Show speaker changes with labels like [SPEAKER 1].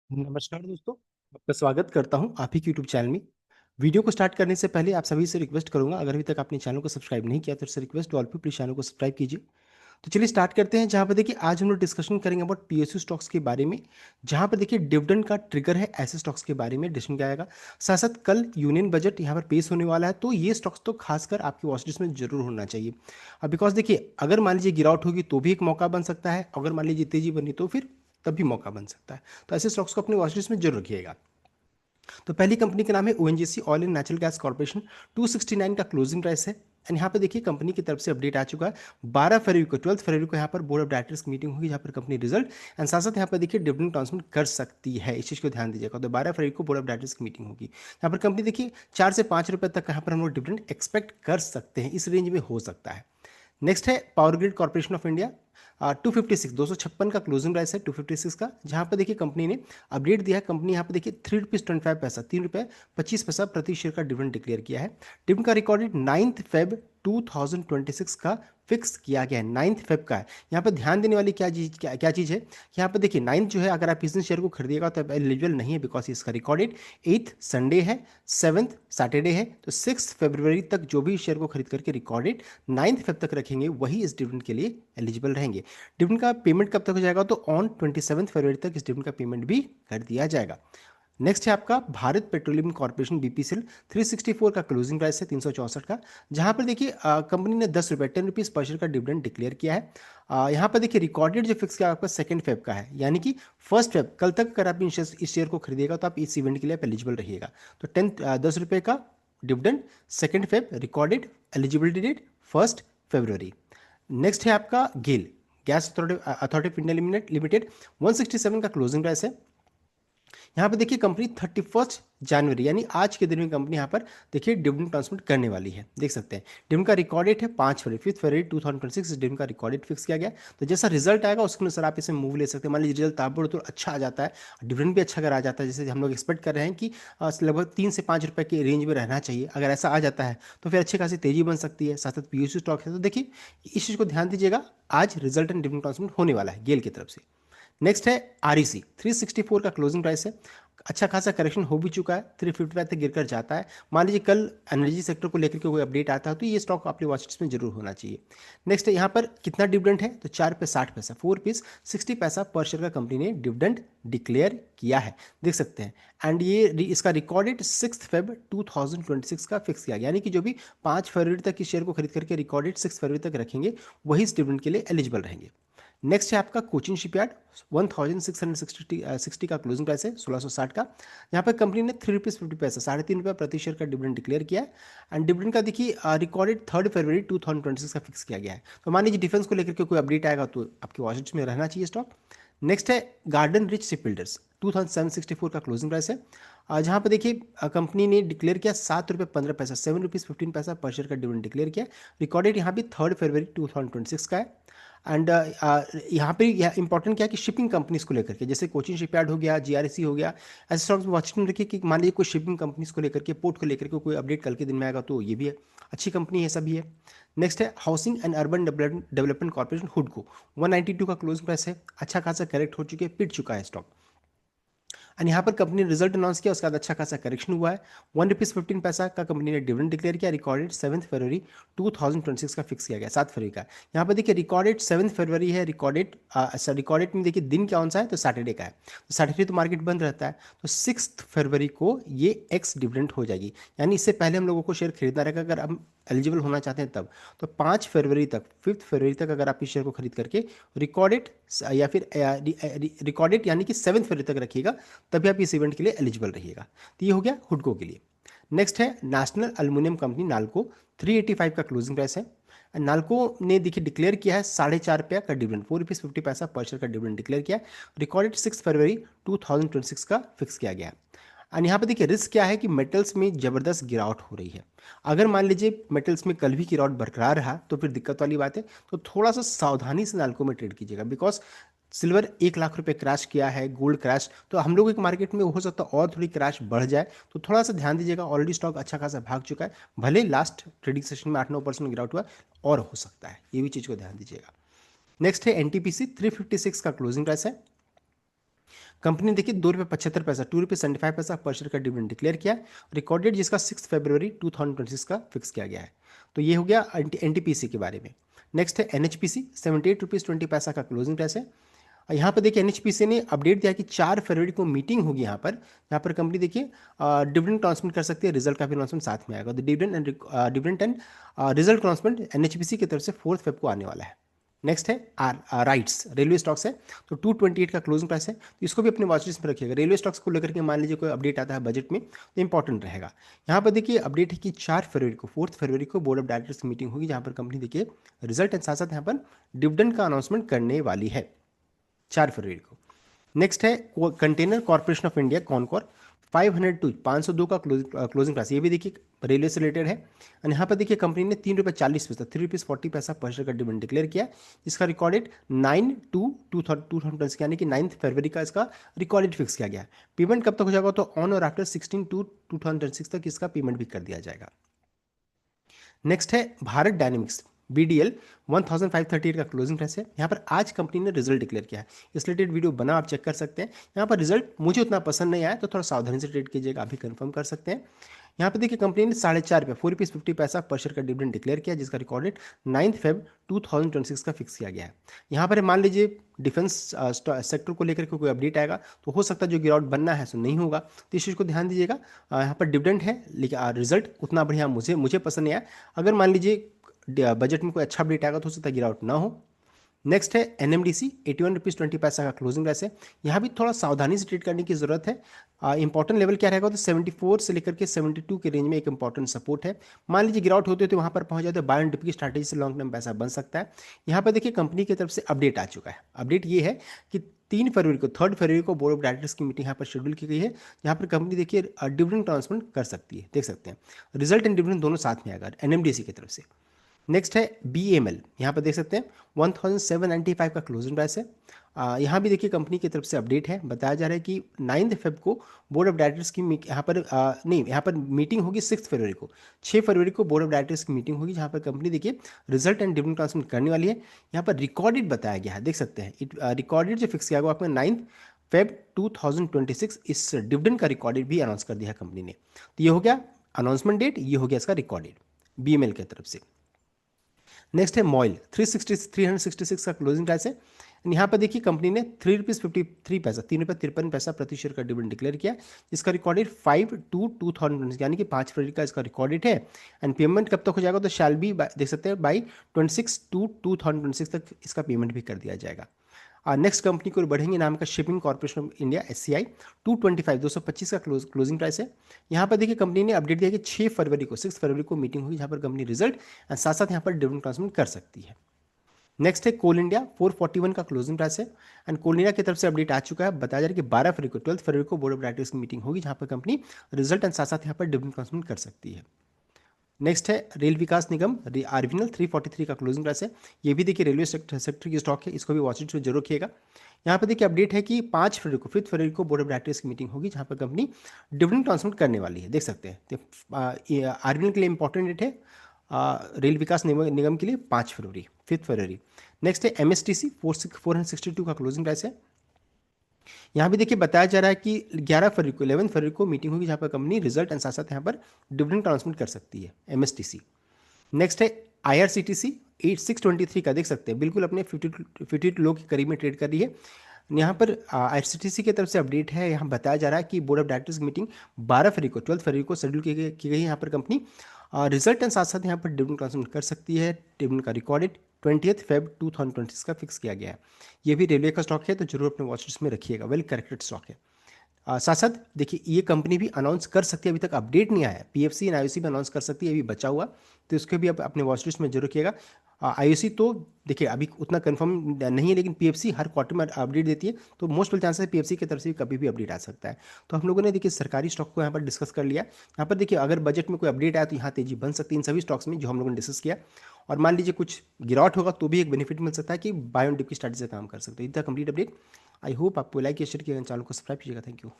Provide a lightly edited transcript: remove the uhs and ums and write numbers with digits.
[SPEAKER 1] नमस्कार दोस्तों, आपका स्वागत करता हूं आप ही के यूट्यूब चैनल में। वीडियो को स्टार्ट करने से पहले आप सभी से रिक्वेस्ट करूंगा, अगर अभी तक आपने चैनल को सब्सक्राइब नहीं किया तो इससे रिक्वेस्ट ऑल पे प्लीज चैनल को सब्सक्राइब कीजिए। तो चलिए स्टार्ट करते हैं। जहां पर देखिए आज हम लोग डिस्कशन करेंगे अबाउट पीएसयू स्टॉक्स के बारे में, जहां पर देखिए डिविडेंड का ट्रिगर है ऐसे स्टॉक्स के बारे में डिस्कशन किया जाएगा। साथ साथ कल यूनियन बजट यहाँ पर पेश होने वाला है, तो ये स्टॉक्स तो खासकर आपकी वॉच लिस्ट में जरूर होना चाहिए। अब बिकॉज देखिए अगर मान लीजिए गिरावट होगी तो भी एक मौका बन सकता है, अगर मान लीजिए तेजी बनी तो फिर तब भी मौका बन सकता है। तो ऐसे स्टॉक्स को अपनी वॉच लिस्ट में जरूर रखिएगा। तो पहली कंपनी का नाम है ONGC oil and natural gas corporation. 269 का क्लोजिंग प्राइस है। एंड यहाँ पे देखिए कंपनी की तरफ से अपडेट आ चुका है। 12 फरवरी को यहाँ पर बोर्ड ऑफ डायरेक्टर्स की मीटिंग होगी, जहाँ पर कंपनी रिजल्ट एंड साथ साथ यहाँ पर देखिए डिविडेंड ट्रांसमिट कर सकती है, इस चीज़ को ध्यान दीजिएगा। तो 12 फरवरी को बोर्ड ऑफ डायरेक्टर्स की मीटिंग होगी, यहाँ पर कंपनी देखिए 4 से 5 रुपये तक यहाँ पर हम लोग डिविडेंड एक्सपेक्ट कर सकते हैं, इस रेंज में हो सकता है। नेक्स्ट है power grid corporation of India. 256 का क्लोजिंग प्राइस है 256 का, जहां पर देखिए कंपनी ने अपडेट दिया है। कंपनी यहाँ पर देखिए ₹3.25 ₹3.25 प्रति शेयर का डिविडेंड डिक्लेयर किया है। डिविडेंड का रिकॉर्डेड 9 फेब 2026 का फिक्स किया गया है, 9 फेब का है। यहाँ पर ध्यान देने वाली क्या चीज़ है, यहाँ पर देखिए 9 जो है, अगर आप इस दिन शेयर को खरीदिएगा तो एलिजिबल नहीं है, बिकॉज इसका रिकॉर्डेड 8 संडे है, 7 सैटरडे है। तो 6 फरवरी तक जो भी शेयर को खरीद करके रिकॉर्डेड 9 फेब तक रखेंगे वही इस डिविडेंड के लिए एलिजिबल रहेंगे। डिविडेंड का पेमेंट कब तक हो जाएगा, तो ऑन 27 फरवरी तक इस डिविडेंड का पेमेंट भी कर दिया जाएगा। नेक्स्ट है आपका भारत पेट्रोलियम कॉर्पोरेशन बीपीसीएल। 364 का क्लोजिंग प्राइस है 364 का, जहां पर देखिए कंपनी ने 10 रुपये 10 रुपीज़ पर शेयर का डिविडेंड डिक्लेयर किया है। यहाँ पर देखिए रिकॉर्डेड जो फिक्स किया आपका 2 फेब का है, यानी कि 1 फेब कल तक अगर आप इस शेयर को खरीदेगा तो आप इस इवेंट के लिए एलिजिबल रहिएगा। तो 10 रुपये का dividend 2 Feb recorded, eligibility date 1 फरवरी। नेक्स्ट है आपका GAIL gas authority of India limited. 167 का क्लोजिंग प्राइस है। यहाँ पे देखिए कंपनी 31 जनवरी यानी आज के दिन में कंपनी यहाँ पर देखिए डिविडेंड ट्रांसमिट करने वाली है, देख सकते हैं। डिविडेंड का रिकॉर्ड डेट है 5 फरवरी 5 फरवरी 2026 डिविडेंड का रिकॉर्ड डेट फिक्स किया गया। तो जैसा रिजल्ट आएगा उसके अनुसार आप इसे मूव ले सकते हैं। मान लीजिए रिजल्ट ताबड़तोड़ अच्छा आ जाता है, डिविडेंड भी अच्छा अगर आ जाता है, जैसे हम लोग एक्सपेक्ट कर रहे हैं कि लगभग 3 से 5 रुपये के रेंज में रहना चाहिए, अगर ऐसा आ जाता है तो फिर अच्छी खासी तेजी बन सकती है। साथ साथ पीयूसी स्टॉक है, तो देखिए इस चीज़ को ध्यान दीजिएगा। आज रिजल्ट एंड डिविडेंड ट्रांसमिट होने वाला है गेल की तरफ से। नेक्स्ट है आरईसी। 364 का क्लोजिंग प्राइस है। अच्छा खासा करेक्शन हो भी चुका है, 355 तक गिरकर जाता है। मान लीजिए कल एनर्जी सेक्टर को लेकर के कोई अपडेट आता है तो ये स्टॉक अपने वॉच लिस्ट में जरूर होना चाहिए। नेक्स्ट है यहाँ पर कितना डिविडेंड है, तो 4 रुपये 60 पैसा 4 रुपीज़ 60 पैसा पर शेयर का कंपनी ने डिविडेंड डिक्लेयर किया है, देख सकते हैं। एंड ये इसका रिकॉर्डेड 6 फेब 2026 का फिक्स किया गया, यानी कि जो भी 5 फरवरी तक इस शेयर को खरीद करके रिकॉर्डेड 6 फरवरी तक रखेंगे वही इस डिविडेंड के लिए एलिजिबल रहेंगे। नेक्स्ट है आपका कोचिन शिपयार्ड। 1660 का क्लोजिंग प्राइस है 1660 का। यहाँ पर कंपनी ने ₹3.50 ₹3.5 प्रति शेयर का डिविडेंड डिक्लेयर किया है। एंड डिविडेंड का देखिए रिकॉर्डेड 3 फरवरी 2026 का फिक्स किया गया है। तो मान लीजिए डिफेंस को लेकर के कोई अपडेट आएगा तो आपके वॉच लिस्ट में रहना चाहिए स्टॉक। नेक्स्ट है गार्डन रिच शिप बिल्डर्स। 2764 का क्लोजिंग प्राइस है। जहाँ पर देखिए कंपनी ने डिक्लेयर किया ₹7.15 ₹7.15 पर शेयर का डिविडेंड डिक्लेयर किया। रिकॉर्डेड यहाँ भी 3 फरवरी 2026 का है। एंड यहाँ पे इंपॉर्टेंट क्या है कि शिपिंग कंपनीज को लेकर के, जैसे कोचिन शिपयार्ड हो गया, जीआरसी हो गया, ऐसे स्टॉक्स में वॉचिंग रखिए कि मान लीजिए कोई शिपिंग कंपनीज को लेकर के, पोर्ट को लेकर के कोई अपडेट कल के दिन में आएगा तो ये भी है, अच्छी कंपनी है, सभी है। नेक्स्ट है housing and urban development corporation हुडको। 192 का क्लोजिंग प्राइस है। अच्छा खासा करेक्ट हो चुके हैं, पिट चुका है स्टॉक। एंड यहाँ पर कंपनी ने रिजल्ट अनाउंस किया, उसके बाद अच्छा खासा करेक्शन हुआ है। ₹1.15 का कंपनी ने डिविडेंड डिक्लेयर किया। रिकॉर्डेड 7 फरवरी 2026 का फिक्स किया गया, 7 फरवरी का। यहाँ पर देखिए रिकॉर्डेड 7 फरवरी है। रिकॉर्डेड में देखिए दिन कौन सा है, तो सैटरडे का है। तो सैटरडे तो मार्केट बंद रहता है, तो 6 फरवरी को ये एक्स डिविडेंड हो जाएगी, यानी इससे पहले हम लोगों को शेयर खरीदना रहेगा अगर हम एलिजिबल होना चाहते हैं तब। तो 5 फरवरी तक 5 फरवरी तक अगर आप इस शेयर को खरीद करके रिकॉर्डेड या फिर रिकॉर्डेड यानी कि 7 फरवरी तक रखिएगा, तभी आप इस इवेंट के लिए एलिजिबल रहिएगा। तो ये हो गया हुडको के लिए। नेक्स्ट है नेशनल एल्युमिनियम कंपनी नाल्को। 385 का क्लोजिंग प्राइस है। नाल्को ने देखिए डिक्लेयर किया है ₹4.5 का डिविडेंड, ₹4.50 पर शेयर का डिविडेंड डिक्लेयर किया। रिकॉर्डेड 6 फरवरी 2026 का फिक्स किया गया। एंड यहाँ पे देखिए रिस्क क्या है कि मेटल्स में जबरदस्त गिरावट हो रही है। अगर मान लीजिए मेटल्स में कल भी गिरावट बरकरार रहा तो फिर दिक्कत वाली बात है। तो थोड़ा सा सावधानी से नाल्को में ट्रेड कीजिएगा, बिकॉज सिल्वर 1 लाख रुपए क्रैश किया है, गोल्ड क्रैश, तो हम लोग एक मार्केट में हो सकता है और थोड़ी क्रैश बढ़ जाए, तो थोड़ा सा ध्यान दीजिएगा। ऑलरेडी स्टॉक अच्छा खासा भाग चुका है, भले लास्ट ट्रेडिंग सेशन में 8-9% गिरावट हुआ और हो सकता है, ये भी चीज़ को ध्यान दीजिएगा। नेक्स्ट है एनटीपीसी। 356 का क्लोजिंग प्राइस है। कंपनी ने देखिए ₹2.75 ₹2.75 पर शेयर का डिविडेंड डिक्लेयर किया, रिकॉर्ड डेट जिसका 6 फरवरी 2026 का फिक्स किया गया है। तो ये हो गया एनटीपीसी के बारे में। नेक्स्ट है एनएचपीसी, ₹78.20 का क्लोजिंग प्राइस है। यहाँ पर देखिए एनएचपीसी ने अपडेट दिया कि 4 फरवरी को मीटिंग होगी यहाँ पर कंपनी देखिए डिविडेंड अनाउंसमेंट कर सकती है, रिजल्ट का भी अनाउंसमेंट साथ में आएगा। तो dividend and result announcement NHPC की तरफ से 4 फेब को आने वाला है। नेक्स्ट है राइट्स, रेलवे स्टॉक्स है, तो 228 का क्लोजिंग प्राइस है, तो इसको भी अपने वॉच लिस्ट में रखिएगा। रेलवे स्टॉक्स को लेकर के मान लीजिए कोई अपडेट आता है बजट में तो इंपॉर्टेंट रहेगा। यहाँ पर देखिए अपडेट है कि 4 फरवरी को बोर्ड ऑफ डायरेक्टर्स की मीटिंग होगी, जहाँ पर कंपनी देखिए रिजल्ट एंड साथ साथ यहाँ पर डिविडेंड का अनाउंसमेंट करने वाली है 4 फरवरी को। नेक्स्ट है container corporation of India Concor, 502 का क्लोजिंग प्राइस, ये भी देखिए रेलवे से रिलेटेड है। और यहाँ पर देखिए कंपनी ने ₹3.40 ₹3.40 पर शेयर का डिविडेंड डिक्लेयर किया, इसका रिकॉर्डेड 9/2/2020 यानी कि 9 फरवरी का इसका रिकॉर्डेड फिक्स किया गया है। पेमेंट कब तक हो जाएगा, तो ऑन और आफ्टर 16/2/2026 तक इसका पेमेंट भी कर दिया जाएगा। नेक्स्ट है भारत डायनेमिक्स BDL, 1538 का क्लोजिंग प्राइस है। यहाँ पर आज कंपनी ने रिजल्ट डिक्लेयर किया है, इस रिलेटेड वीडियो बना, आप चेक कर सकते हैं। यहाँ पर रिजल्ट मुझे उतना पसंद नहीं आया तो थोड़ा सावधानी से ट्रेड कीजिएगा, आप भी कंफर्म कर सकते हैं। यहाँ पर देखिए कंपनी ने ₹4.50 पर शेयर का डिविडेंड डिक्लेयर किया, जिसका रिकॉर्डेड 9 फेब 2026 का फिक्स किया गया है। यहाँ पर मान लीजिए डिफेंस सेक्टर को लेकर के कोई अपडेट आएगा तो हो सकता है जो गिरावट बनना है सो नहीं होगा, तो इस चीज़ को ध्यान दीजिएगा। यहाँ पर डिविडेंड है लेकिन रिजल्ट उतना बढ़िया मुझे पसंद नहीं आया। अगर मान लीजिए बजट में कोई अच्छा अपडेट आएगा तो हो सकता है गिरावट ना हो। नेक्स्ट है NMDC, ₹81.20 का क्लोजिंग प्राइस है। यहाँ भी थोड़ा सावधानी से ट्रेड करने की जरूरत है। इंपॉर्टेंट लेवल क्या रहेगा, तो 74 से लेकर के 72 के रेंज में एक इंपॉर्टेंट सपोर्ट है। मान लीजिए गिरावट होती है तो वहाँ पर पहुँच जाते हैं, बाय एंड डिप की स्ट्रैटेजी से लॉन्ग टर्म पैसा बन सकता है। यहाँ पर देखिए कंपनी की तरफ से अपडेट आ चुका है। अपडेट ये है कि 3 फरवरी को 3 फरवरी को बोर्ड ऑफ डायरेक्टर्स की मीटिंग यहाँ पर शेड्यूल की गई है, यहाँ पर कंपनी देखिए डिविडेंड ट्रांसफर कर सकती है, देख सकते हैं रिजल्ट एंड डिविडेंड दोनों साथ में आएगा NMDC की तरफ से। नेक्स्ट है BAML, यहाँ पर देख सकते हैं 1795 का क्लोजिंग प्राइस है। यहाँ भी देखिए कंपनी की तरफ से अपडेट है, बताया जा रहा है कि 9 फेब को बोर्ड ऑफ डायरेक्टर्स की यहाँ पर मीटिंग होगी 6 फरवरी को। 6 फरवरी को बोर्ड ऑफ डायरेक्टर्स की मीटिंग होगी, जहाँ पर कंपनी देखिए रिजल्ट एंड डिविडेंड ट्रांसफर करने वाली है। यहाँ पर रिकॉर्डेड बताया गया है, देख सकते हैं रिकॉर्डेड जो फिक्स किया गया आपका 9 फेब 2026, इस डिविडेंड का रिकॉर्डेड भी अनाउंस कर दिया है कंपनी ने। तो ये हो गया अनाउंसमेंट डेट, ये हो गया इसका रिकॉर्डेड BML की तरफ से। नेक्स्ट है मॉइल, 366 का क्लोजिंग प्राइस है। यहाँ पर देखिए कंपनी ने ₹3.53 ₹3.53 प्रति शेयर का डिविडेंड डिक्लेयर किया, जिसका रिकॉर्डेड 5/2/2020 यानी कि 5 फरवरी का इसका रिकॉर्डेड है। एंड पेमेंट कब तक हो जाएगा, तो शैल बी देख सकते हैं बाई 26/2/2026 तक इसका पेमेंट भी कर दिया जाएगा। नेक्स्ट कंपनी को बढ़ेंगे, नाम का shipping corporation of India SCI, 225 का क्लोजिंग प्राइस है। यहाँ पर देखिए कंपनी ने अपडेट दिया कि 6 फरवरी को मीटिंग होगी, जहाँ पर कंपनी रिजल्ट एंड साथ साथ यहाँ पर डिविडेंड ट्रांसमिट कर सकती है। नेक्स्ट है कोल इंडिया, 441 का क्लोजिंग प्राइस है। एंड कोल इंडिया की तरफ से अपडेट आ चुका है, बताया जा रहा है कि 12 फरवरी को बोर्ड ऑफ डायरेक्टर्स की मीटिंग होगी, जहाँ पर कंपनी रिजल्ट एंड साथ साथ यहाँ पर डिविडेंड ट्रांसमिट कर सकती है। नेक्स्ट है रेल विकास निगम आरवीएनएल, 343 का क्लोजिंग प्राइस है। ये भी देखिए रेलवे सेक्टर की स्टॉक है, इसको भी वॉच लिस्ट में जरूर रखिएगा। यहाँ पर देखिए अपडेट है कि 5 फरवरी को बोर्ड ऑफ डायरेक्टर्स की मीटिंग होगी, जहाँ पर कंपनी डिविडेंड ट्रांसमिट करने वाली है, देख सकते हैं। तो आरवीएनएल के लिए इंपॉर्टेंट डेट है, रेल विकास निगम के लिए 5 फरवरी। नेक्स्ट है MSTC, 462 का क्लोजिंग प्राइस है। यहाँ भी देखिए बताया जा रहा है कि 11 फरवरी को मीटिंग होगी, जहाँ पर कंपनी रिजल्ट एंड साथ साथ यहाँ पर डिविडेंड ट्रांसमिट कर सकती है MSTC। नेक्स्ट है IRCTC, 8623 का, देख सकते हैं बिल्कुल अपने 52 लो के करीब में ट्रेड कर रही है। यहाँ पर IRCTC की तरफ से अपडेट है, यहाँ बताया जा रहा है कि बोर्ड ऑफ डायरेक्टर्स की मीटिंग 12 फरवरी को शेड्यूल की गई है। यहाँ पर कंपनी रिजल्ट एंड साथ साथ यहाँ पर डिविडेंड ट्रांसमिट कर सकती है। डिविडेंड का रिकॉर्डेड 20 फेब 2026 का फिक्स किया गया है। ये भी रेलवे का स्टॉक है, तो जरूर अपने वॉच लिस्ट में रखिएगा, वेल करेक्टेड स्टॉक है। साथ साथ देखिए ये कंपनी भी अनाउंस कर सकती है, अभी तक अपडेट नहीं आया है। PFC एंड IOC भी अनाउंस कर सकती है, अभी बचा हुआ, तो इसको भी आप अपने वॉच लिस्ट में जरूर रखिएगा। IOC तो देखिए अभी उतना कंफर्म नहीं है, लेकिन PFC हर क्वार्टर में अपडेट देती है, तो मोस्ट ऑफ चांसेस PFC की तरफ से कभी भी अपडेट आ सकता है। तो हम लोगों ने देखिए सरकारी स्टॉक को यहाँ पर डिस्कस कर लिया। यहाँ पर देखिए अगर बजट में कोई अपडेट आया तो यहाँ तेजी बन सकती है इन सभी स्टॉक्स में जो हम लोगों ने डिस्कस किया। और मान लीजिए कुछ गिरावट होगा तो भी एक बेनिफिट मिल सकता है कि बाय ऑन डिप की स्ट्रैटेजी से काम कर सकते हैं। इतना कंप्लीट अपडेट। आई होप आपको लाइक या शेयर किया, चैनल को सब्सक्राइब कीजिएगा। Thank you.